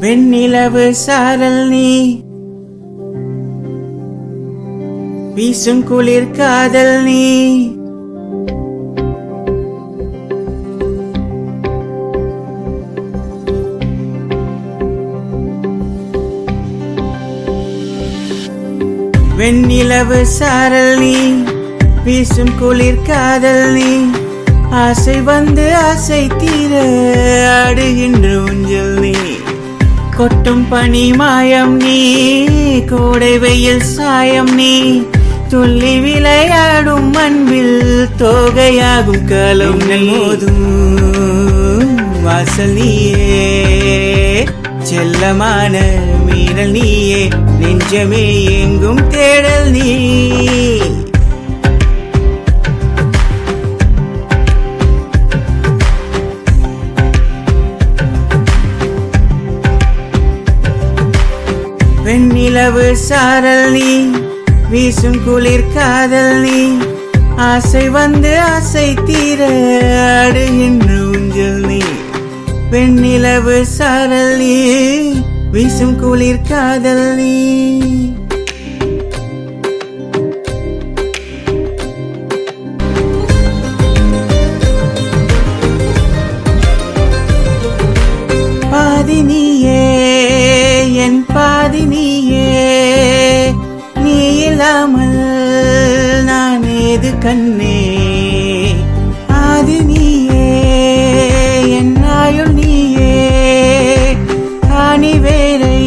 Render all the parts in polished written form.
வெண்ணிலவு சாரல் நீ, வீசும் குளிர் காதல் நீ, வெண்ணிலவு சாரல் நீ, வீசும் குளிர் காதல் நீ, ஆசை வந்து ஆசை தீர ஆடுகின்ற ஊஞ்சல் நீ, கொட்டும் பனி மாயம் நீ, கோடை வெயில் சாயம் நீ, துள்ளி விளையாடும் அன்பில் தோகையாகும் காலம் மோதும் வாசல் நீயே, செல்லமான மீறல் நீயே, நெஞ்சமே எங்கும் தேடல் நீ. வெண்ணிலவு சாரல் நீ, வீசும் குளிர் காதல் நீ, ஆசை வந்து ஆசை தீர ஆடுகின்ற ஊஞ்சல் நீ, வெண்ணிலவு சாரல் நீ, வீசும் குளிர் காதல் நீ. பாதி நீயே என் பாதி நீயே, நீ இல்லாமல் நான் ஏது கண்ணே, ஆதி நீயே என் ஆயுள் நீயே, ஆணி வேரை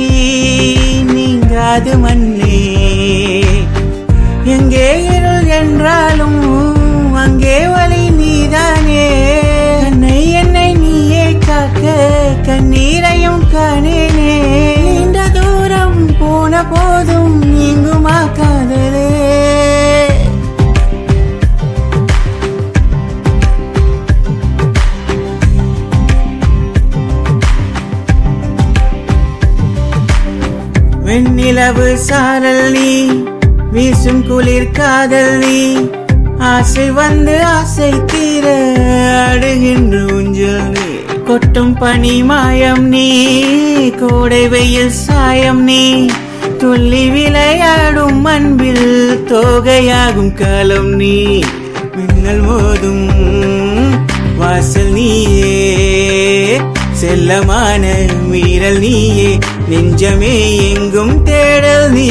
நீங்காது மண்ணே, எங்கே இருள் என்றாலும் அங்கே வழி நீதானே, கண்ணை என்னை நீயே காக்க கண்ணீரையும் காணேனே, நீண்ட தூரம் போன போதும் நீங்குமா காதலே. வெண்ணிலவு சாரல் நீ, வீசும் குளிர் காதல் நீ, ஆசை வந்து ஆசை தீர ஆடுகின்ற ஊஞ்சல் நீ, கொட்டும் பனி மாயம் நீ, கோடை வெயில் சாயம் நீ, துள்ளி விளையாடும் அன்பில் தோகையாகும் காலம் நீ, மின்னல் மோதும் வாசல் நீயே, செல்லமான மீறல் நீயே, நெஞ்சமே எங்கும் தேடல் நீ.